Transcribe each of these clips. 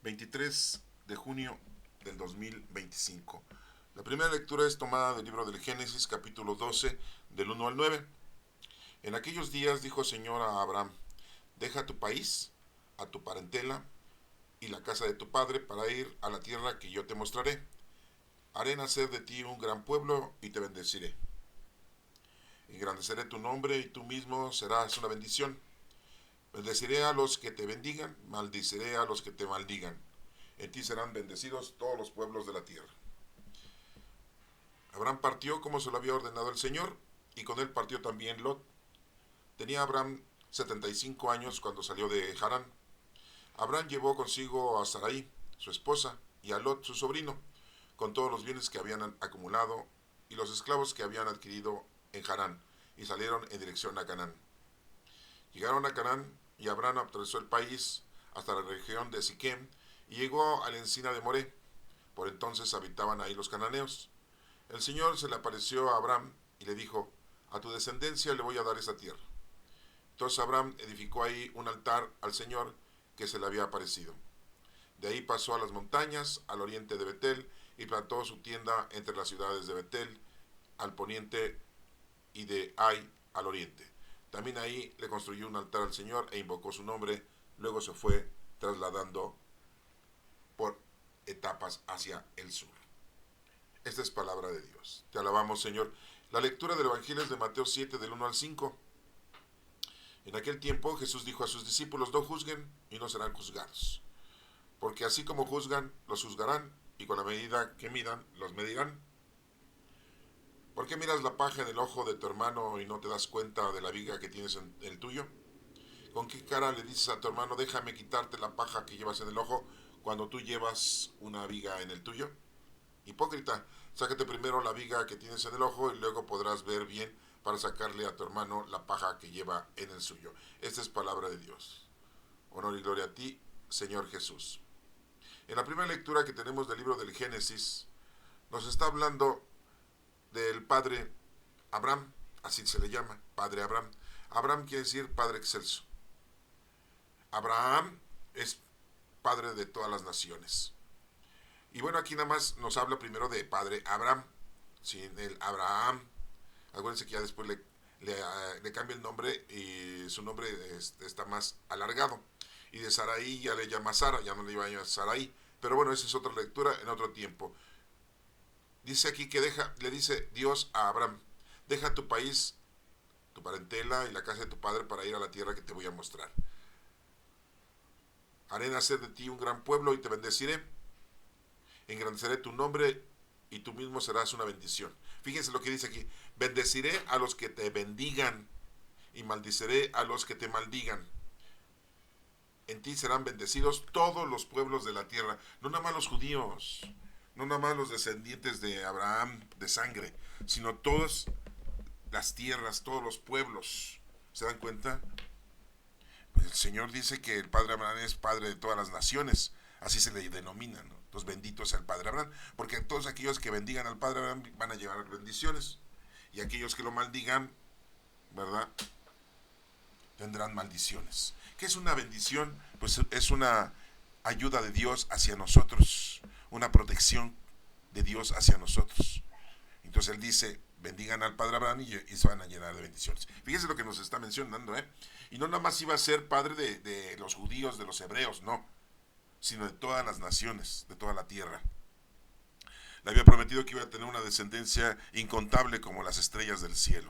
23 de junio del 2025. La primera lectura es tomada del libro del Génesis, capítulo 12, del 1 al 9. En aquellos días dijo el Señor a Abraham: deja tu país, a tu parentela y la casa de tu padre para ir a la tierra que yo te mostraré. Haré nacer de ti un gran pueblo y te bendeciré. Engrandeceré tu nombre y tú mismo serás una bendición. Bendeciré a los que te bendigan, maldiciré a los que te maldigan. En ti serán bendecidos todos los pueblos de la tierra. Abraham partió como se lo había ordenado el Señor, y con él partió también Lot. Tenía Abraham 75 años cuando salió de Harán. Abraham llevó consigo a Sarai, su esposa, y a Lot, su sobrino, con todos los bienes que habían acumulado y los esclavos que habían adquirido en Harán, y salieron en dirección a Canaán. Llegaron a Canaán y Abraham atravesó el país hasta la región de Siquem y llegó a la encina de Moré. Por entonces habitaban ahí los cananeos. El Señor se le apareció a Abraham y le dijo: a tu descendencia le voy a dar esa tierra. Entonces Abraham edificó ahí un altar al Señor que se le había aparecido. De ahí pasó a las montañas, al oriente de Betel, y plantó su tienda entre las ciudades de Betel, al poniente, y de Ai, al oriente. También ahí le construyó un altar al Señor e invocó su nombre. Luego se fue trasladando por etapas hacia el sur. Esta es palabra de Dios. Te alabamos, Señor. La lectura del Evangelio es de Mateo 7, del 1 al 5. En aquel tiempo Jesús dijo a sus discípulos: no juzguen y no serán juzgados, porque así como juzgan, los juzgarán, y con la medida que midan, los medirán. ¿Por qué miras la paja en el ojo de tu hermano y no te das cuenta de la viga que tienes en el tuyo? ¿Con qué cara le dices a tu hermano: déjame quitarte la paja que llevas en el ojo, cuando tú llevas una viga en el tuyo? Hipócrita, sácate primero la viga que tienes en el ojo y luego podrás ver bien para sacarle a tu hermano la paja que lleva en el suyo. Esta es palabra de Dios. Honor y gloria a ti, Señor Jesús. En la primera lectura que tenemos del libro del Génesis, nos está hablando del padre Abraham, así se le llama, padre Abraham. Abraham quiere decir Padre excelso. Abraham es padre de todas las naciones. Y bueno, aquí nada más nos habla primero de padre Abraham, sin el Abraham. Acuérdense que ya después le cambia el nombre y su nombre está más alargado. Y de Sarai ya le llama Sara, ya no le iba a llamar Sarai. Pero bueno, esa es otra lectura en otro tiempo. Dice aquí que le dice Dios a Abraham: deja tu país, tu parentela y la casa de tu padre para ir a la tierra que te voy a mostrar. Haré nacer de ti un gran pueblo y te bendeciré. Engrandeceré tu nombre y tú mismo serás una bendición. Fíjense lo que dice aquí: bendeciré a los que te bendigan y maldiciré a los que te maldigan. En ti serán bendecidos todos los pueblos de la tierra. No nada más los judíos, no nada más los descendientes de Abraham de sangre, sino todas las tierras, todos los pueblos. ¿Se dan cuenta? El Señor dice que el Padre Abraham es Padre de todas las naciones. Así se le denomina, ¿no? Entonces, bendito sea el Padre Abraham, porque todos aquellos que bendigan al Padre Abraham van a llevar bendiciones, y aquellos que lo maldigan, ¿verdad?, tendrán maldiciones. ¿Qué es una bendición? Pues es una ayuda de Dios hacia nosotros, una protección de Dios hacia nosotros. Entonces Él dice: bendigan al Padre Abraham y se van a llenar de bendiciones. Fíjense lo que nos está mencionando, ¿eh? Y no nada más iba a ser padre de los judíos, de los hebreos, no, sino de todas las naciones, de toda la tierra. Le había prometido que iba a tener una descendencia incontable como las estrellas del cielo.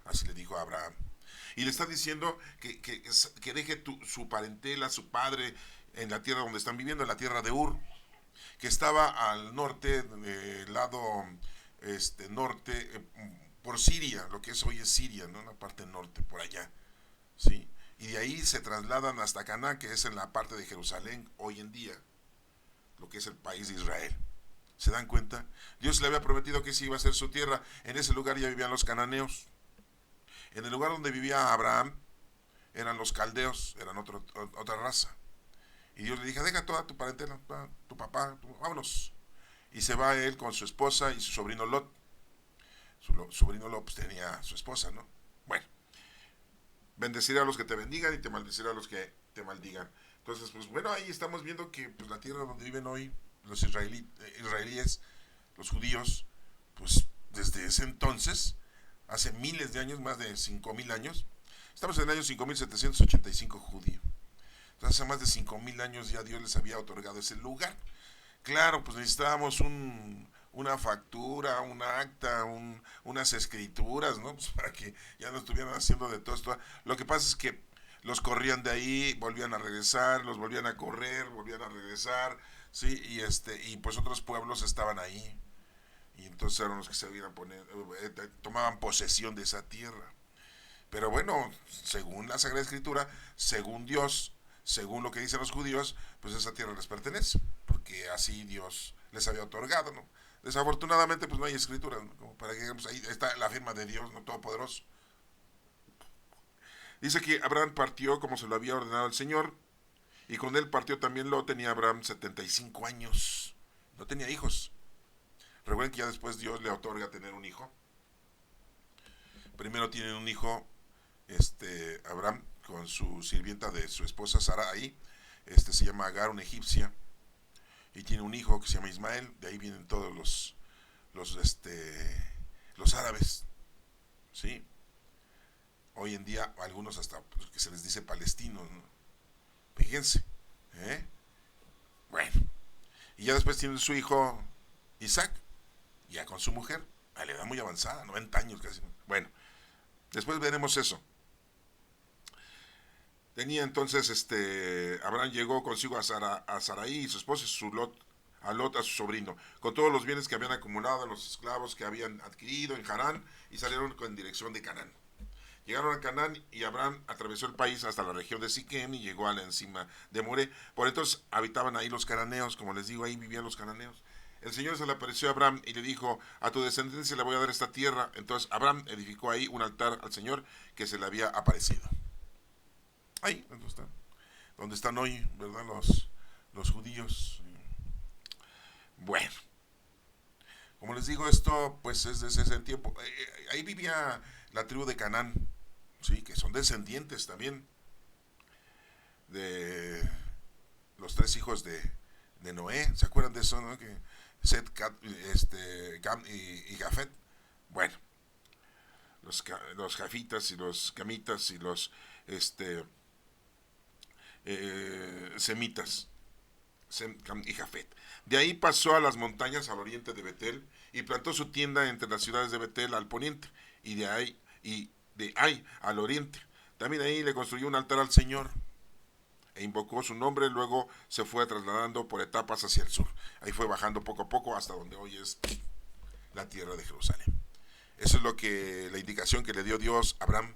Así le dijo a Abraham. Y le está diciendo que deje su parentela, su padre, en la tierra donde están viviendo, en la tierra de Ur, que estaba al norte, lado norte, por Siria, lo que es hoy es Siria, ¿no? La parte norte, por allá, ¿sí? Y de ahí se trasladan hasta Canaán, que es en la parte de Jerusalén hoy en día, lo que es el país de Israel. ¿Se dan cuenta? Dios le había prometido que esa iba a ser su tierra. En ese lugar ya vivían los cananeos. En el lugar donde vivía Abraham eran los caldeos, eran otra raza. Y Dios le dijo: deja toda tu parentela, tu papá, vámonos. Y se va él con su esposa y su sobrino Lot. Su sobrino Lot pues, tenía a su esposa, ¿no? Bueno, bendeciré a los que te bendigan y te maldeciré a los que te maldigan. Entonces, pues bueno, ahí estamos viendo que pues, la tierra donde viven hoy los israelíes, los judíos, pues desde ese entonces, hace miles de años, más de 5.000 años, estamos en el año 5785 judío. Entonces, hace más de 5.000 años ya Dios les había otorgado ese lugar. Claro, pues necesitábamos una factura, un acta, unas escrituras, ¿no? Pues para que ya no estuvieran haciendo de todo esto. Lo que pasa es que los corrían de ahí, volvían a regresar, los volvían a correr, volvían a regresar, sí, y pues otros pueblos estaban ahí. Y entonces eran los que se iban a poner, tomaban posesión de esa tierra. Pero bueno, según la Sagrada Escritura, según Dios, según lo que dicen los judíos, pues esa tierra les pertenece, porque así Dios les había otorgado, ¿no? Desafortunadamente, pues no hay escrituras, ¿no? Como para que digamos, ahí está la firma de Dios, ¿no? Todopoderoso. Dice que Abraham partió como se lo había ordenado el Señor, y con él partió también Lot. Tenía Abraham 75 años, no tenía hijos. Recuerden que ya después Dios le otorga tener un hijo. Primero tienen un hijo, Abraham, con su sirvienta de su esposa Sarai, se llama Agar, una egipcia, y tiene un hijo que se llama Ismael. De ahí vienen todos los árabes, ¿sí? Hoy en día algunos hasta pues, que se les dice palestinos, ¿no? Fíjense, ¿eh? Bueno, y ya después tiene su hijo Isaac, ya con su mujer, a la edad muy avanzada, 90 años casi. Bueno, después veremos eso. Tenía entonces, Abraham llegó consigo a Sarai y su esposa y a Lot, a su sobrino, con todos los bienes que habían acumulado, los esclavos que habían adquirido en Harán, y salieron en dirección de Canaán. Llegaron a Canaán y Abraham atravesó el país hasta la región de Siquem y llegó a la encima de Moré. Por entonces habitaban ahí los cananeos, como les digo, ahí vivían los cananeos. El Señor se le apareció a Abraham y le dijo: a tu descendencia le voy a dar esta tierra. Entonces Abraham edificó ahí un altar al Señor que se le había aparecido. Ahí, donde están hoy, ¿verdad? Los judíos. Bueno, como les digo, esto pues es desde ese tiempo. Ahí vivía la tribu de Canaán, sí, que son descendientes también de los tres hijos de Noé. ¿Se acuerdan de eso, no? Que Set, Cam y Jafet. Bueno, los jafitas y los camitas y los semitas, Sem, Cam y Jafet. De ahí pasó a las montañas al oriente de Betel y plantó su tienda entre las ciudades de Betel al poniente y de Ai al oriente. También ahí le construyó un altar al Señor e invocó su nombre. Luego se fue trasladando por etapas hacia el sur. Ahí fue bajando poco a poco hasta donde hoy es la tierra de Jerusalén. Eso es lo que la indicación que le dio Dios a Abraham,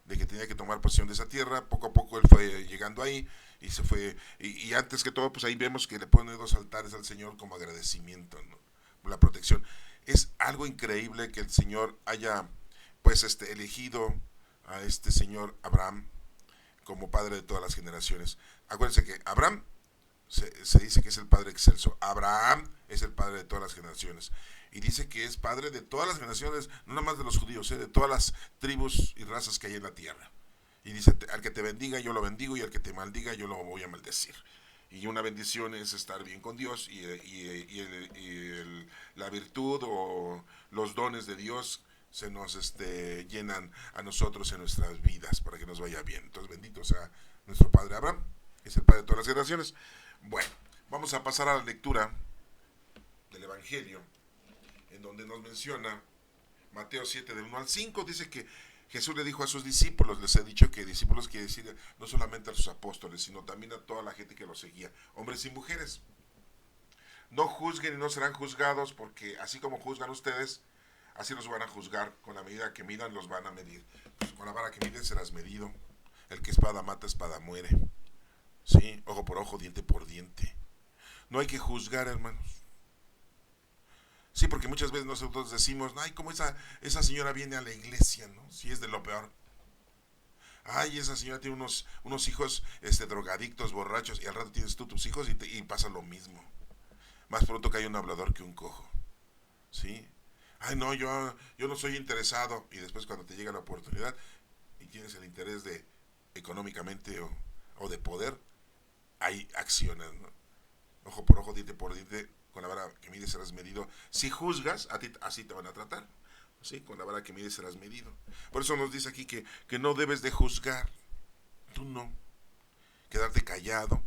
de que tenía que tomar posesión de esa tierra. Poco a poco él fue llegando ahí y se fue, y antes que todo pues ahí vemos que le pone 2 altares al Señor como agradecimiento, ¿no? Por la protección. Es algo increíble que el Señor haya pues elegido a este señor Abraham como padre de todas las generaciones. Acuérdense que Abraham se dice que es el padre excelso. Abraham es el padre de todas las generaciones. Y dice que es padre de todas las generaciones, no nada más de los judíos, de todas las tribus y razas que hay en la tierra. Y dice: al que te bendiga yo lo bendigo, y al que te maldiga yo lo voy a maldecir. Y una bendición es estar bien con Dios, la virtud o los dones de Dios se nos llenan a nosotros en nuestras vidas para que nos vaya bien. Entonces, bendito sea nuestro Padre Abraham, es el Padre de todas las generaciones. Bueno, vamos a pasar a la lectura del Evangelio, en donde nos menciona Mateo 7, del 1 al 5. Dice que Jesús le dijo a sus discípulos, les he dicho que discípulos quiere decir no solamente a sus apóstoles, sino también a toda la gente que los seguía, hombres y mujeres. No juzguen y no serán juzgados, porque así como juzgan ustedes, así los van a juzgar. Con la medida que midan los van a medir. Pues con la vara que miden serás medido. El que espada mata, espada muere. Sí, ojo por ojo, diente por diente. No hay que juzgar, hermanos. Sí, porque muchas veces nosotros decimos: ay, como esa señora viene a la iglesia, ¿no? Si es de lo peor. Ay, esa señora tiene unos hijos drogadictos, borrachos, y al rato tienes tú tus hijos y pasa lo mismo. Más pronto que hay un hablador que un cojo. ¿Sí? Ay, no, yo no soy interesado. Y después cuando te llega la oportunidad y tienes el interés de económicamente o de poder, hay acciones, ¿no? Ojo por ojo, diente por diente, con la vara que mides serás medido. Si juzgas, a ti así te van a tratar. ¿Sí? Con la vara que mides serás medido. Por eso nos dice aquí que no debes de juzgar. Tú no. Quedarte callado,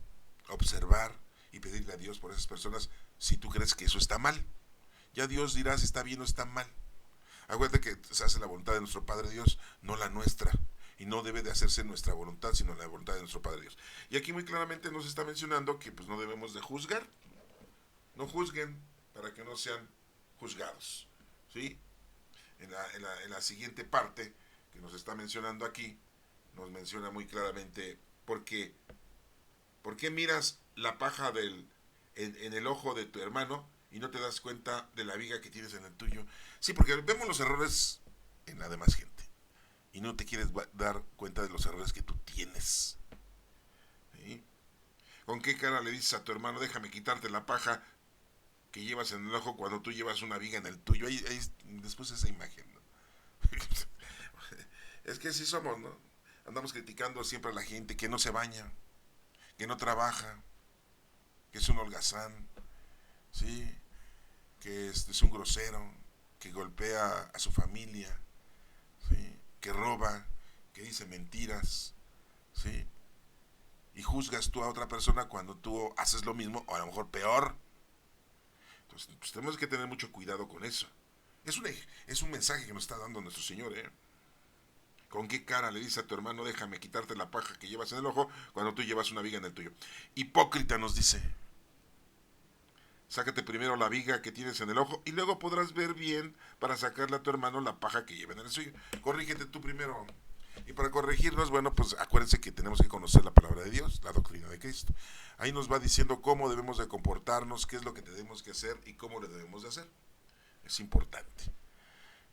observar y pedirle a Dios por esas personas si tú crees que eso está mal. Ya Dios dirá si está bien o está mal. Acuérdate que se hace la voluntad de nuestro Padre Dios, no la nuestra. Y no debe de hacerse nuestra voluntad, sino la voluntad de nuestro Padre Dios. Y aquí muy claramente nos está mencionando que pues no debemos de juzgar. No juzguen para que no sean juzgados. ¿Sí? En la siguiente parte que nos está mencionando aquí, nos menciona muy claramente por qué miras la paja en el ojo de tu hermano y no te das cuenta de la viga que tienes en el tuyo. Sí, porque vemos los errores en la demás gente y no te quieres dar cuenta de los errores que tú tienes. ¿Sí? ¿Con qué cara le dices a tu hermano, déjame quitarte la paja que llevas en el ojo cuando tú llevas una viga en el tuyo? Ahí después esa imagen, ¿no? Es que así somos, ¿no? Andamos criticando siempre a la gente que no se baña, que no trabaja, que es un holgazán, ¿sí? Que es un grosero, que golpea a su familia, ¿sí? Que roba, que dice mentiras, ¿sí? Y juzgas tú a otra persona cuando tú haces lo mismo, o a lo mejor peor. Entonces, pues tenemos que tener mucho cuidado con eso. Es un mensaje que nos está dando nuestro Señor, ¿eh? ¿Con qué cara le dices a tu hermano, déjame quitarte la paja que llevas en el ojo cuando tú llevas una viga en el tuyo? Hipócrita, nos dice. Sácate primero la viga que tienes en el ojo y luego podrás ver bien para sacarle a tu hermano la paja que lleva en el suyo. Corrígete tú primero. Y para corregirnos, bueno, pues acuérdense que tenemos que conocer la palabra de Dios, la doctrina de Cristo. Ahí nos va diciendo cómo debemos de comportarnos, qué es lo que tenemos que hacer y cómo lo debemos de hacer. Es importante.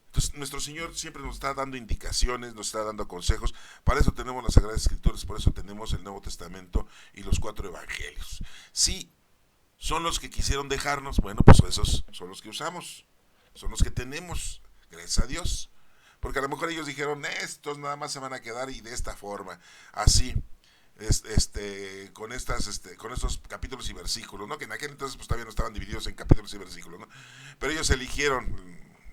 Entonces, nuestro Señor siempre nos está dando indicaciones, nos está dando consejos. Para eso tenemos las Sagradas Escrituras, por eso tenemos el Nuevo Testamento y los 4 Evangelios. Sí, son los que quisieron dejarnos, bueno, pues esos son los que usamos, son los que tenemos, gracias a Dios. Porque a lo mejor ellos dijeron, estos nada más se van a quedar y de esta forma, así, con estos capítulos y versículos, ¿no? Que en aquel entonces pues todavía no estaban divididos en capítulos y versículos, ¿no? Pero ellos eligieron,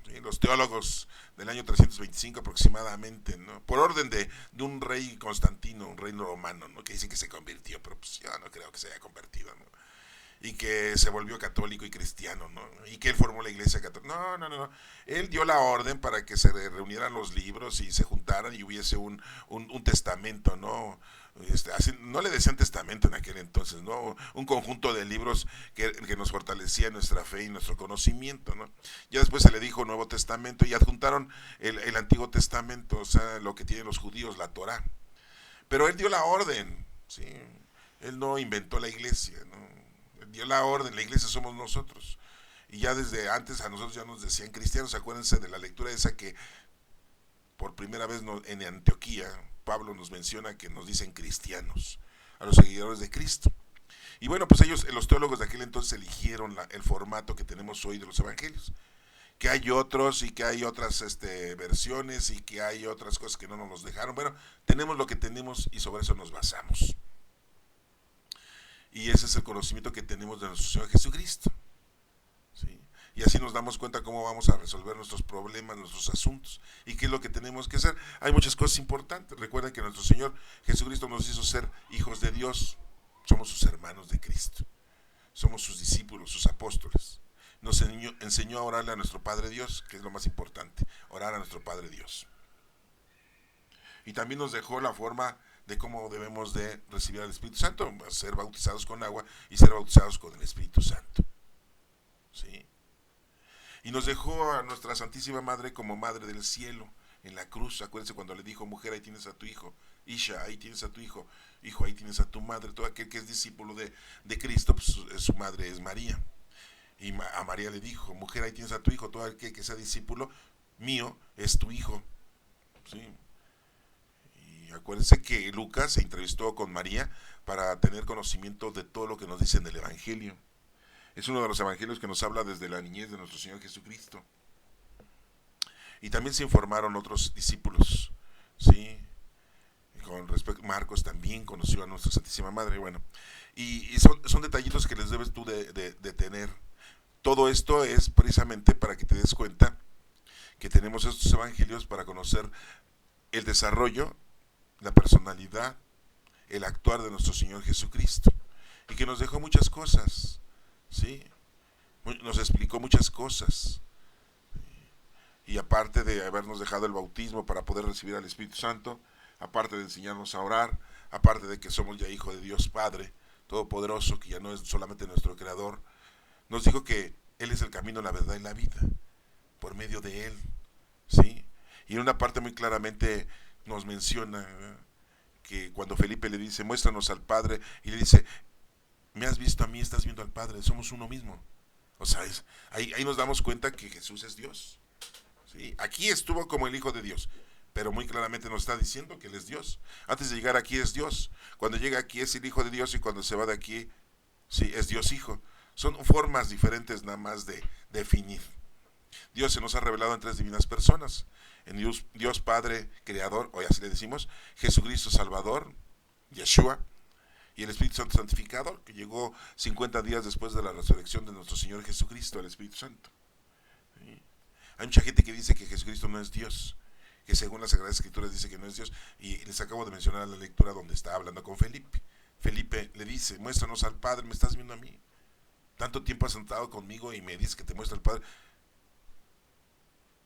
¿sí? Los teólogos del año 325 aproximadamente, ¿no? Por orden de un rey Constantino, un rey romano, ¿no? Que dicen que se convirtió, pero pues yo no creo que se haya convertido, ¿no? Y que se volvió católico y cristiano, ¿no? Y que él formó la iglesia católica. No. Él dio la orden para que se reunieran los libros y se juntaran y hubiese un testamento, ¿no? Así, no le decían testamento en aquel entonces, ¿no? Un conjunto de libros que nos fortalecía nuestra fe y nuestro conocimiento, ¿no? Ya después se le dijo Nuevo Testamento y adjuntaron el Antiguo Testamento, o sea, lo que tienen los judíos, la Torá. Pero él dio la orden, ¿sí? Él no inventó la iglesia, ¿no? Dio la orden, la iglesia somos nosotros. Y ya desde antes a nosotros ya nos decían cristianos. Acuérdense de la lectura esa que por primera vez en Antioquía Pablo nos menciona que nos dicen cristianos a los seguidores de Cristo. Y bueno, pues ellos, los teólogos de aquel entonces eligieron el formato que tenemos hoy de los evangelios. Que hay otros y que hay otras versiones y que hay otras cosas que no nos dejaron. Bueno, tenemos lo que tenemos y sobre eso nos basamos. Y ese es el conocimiento que tenemos de nuestro Señor Jesucristo. ¿Sí? Y así nos damos cuenta cómo vamos a resolver nuestros problemas, nuestros asuntos. Y qué es lo que tenemos que hacer. Hay muchas cosas importantes. Recuerden que nuestro Señor Jesucristo nos hizo ser hijos de Dios. Somos sus hermanos de Cristo. Somos sus discípulos, sus apóstoles. Nos enseñó a orarle a nuestro Padre Dios, que es lo más importante. Orar a nuestro Padre Dios. Y también nos dejó la forma de cómo debemos de recibir al Espíritu Santo, ser bautizados con agua y ser bautizados con el Espíritu Santo. ¿Sí? Y nos dejó a nuestra Santísima Madre como Madre del Cielo en la cruz. Acuérdense cuando le dijo, mujer, ahí tienes a tu hijo, Isha, ahí tienes a tu hijo, hijo, ahí tienes a tu madre. Todo aquel que es discípulo de Cristo, pues su madre es María. Y a María le dijo, mujer, ahí tienes a tu hijo, todo aquel que sea discípulo mío es tu hijo. ¿Sí? Acuérdense que Lucas se entrevistó con María para tener conocimiento de todo lo que nos dice en el Evangelio. Es uno de los evangelios que nos habla desde la niñez de nuestro Señor Jesucristo. Y también se informaron otros discípulos, ¿sí? con respecto, Marcos también conoció a nuestra Santísima Madre, bueno, y son detallitos que les debes tú de tener. Todo esto es precisamente para que te des cuenta que tenemos estos evangelios para conocer el desarrollo, la personalidad, el actuar de nuestro Señor Jesucristo, y que nos dejó muchas cosas, ¿sí? Nos explicó muchas cosas, y aparte de habernos dejado el bautismo para poder recibir al Espíritu Santo, aparte de enseñarnos a orar, aparte de que somos ya hijos de Dios Padre Todopoderoso, que ya no es solamente nuestro Creador, nos dijo que Él es el camino, la verdad y la vida, por medio de Él, ¿sí? Y en una parte muy claramente nos menciona, ¿verdad?, que cuando Felipe le dice, muéstranos al Padre, y le dice, me has visto a mí, estás viendo al Padre, somos uno mismo. O sea, ahí nos damos cuenta que Jesús es Dios, ¿sí? Aquí estuvo como el Hijo de Dios, pero muy claramente nos está diciendo que Él es Dios. Antes de llegar aquí es Dios, cuando llega aquí es el Hijo de Dios, y cuando se va de aquí, sí, es Dios Hijo. Son formas diferentes nada más de definir. Dios se nos ha revelado en tres divinas personas, en Dios Padre Creador, hoy así le decimos, Jesucristo Salvador, Yeshua, y el Espíritu Santo Santificador, que llegó 50 días después de la resurrección de nuestro Señor Jesucristo, el Espíritu Santo. ¿Sí? Hay mucha gente que dice que Jesucristo no es Dios, que según las Sagradas Escrituras dice que no es Dios, y les acabo de mencionar la lectura donde está hablando con Felipe. Felipe le dice, muéstranos al Padre, me estás viendo a mí. Tanto tiempo has sentado conmigo y me dices que te muestra al Padre.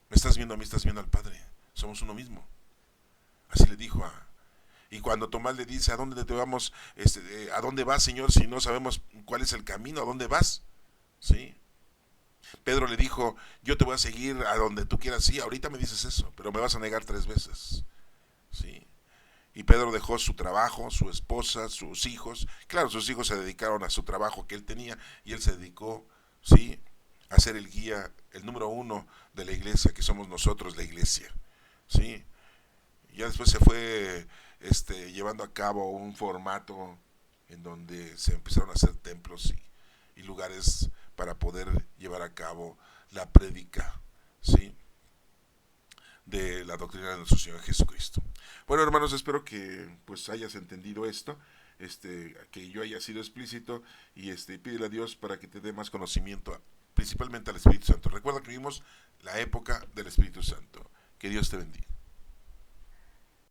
Me estás viendo a mí, estás viendo al Padre. Somos uno mismo. Así le dijo a... Y cuando Tomás le dice, ¿a dónde te vamos? ¿A dónde vas, Señor, si no sabemos cuál es el camino? ¿A dónde vas? ¿Sí? Pedro le dijo, yo te voy a seguir a donde tú quieras. Sí, ahorita me dices eso, pero me vas a negar 3 veces. ¿Sí? Y Pedro dejó su trabajo, su esposa, sus hijos. Claro, sus hijos se dedicaron a su trabajo que él tenía, y él se dedicó, ¿sí?, a ser el guía, el número 1 de la iglesia, que somos nosotros, la iglesia. ¿Sí? Y ya después se fue llevando a cabo un formato en donde se empezaron a hacer templos y lugares para poder llevar a cabo la prédica, ¿sí?, de la doctrina de nuestro Señor Jesucristo. Bueno, hermanos, espero que pues hayas entendido esto, que yo haya sido explícito, y pídele a Dios para que te dé más conocimiento, principalmente al Espíritu Santo. Recuerda que vivimos la época del Espíritu Santo. Que Dios te bendiga.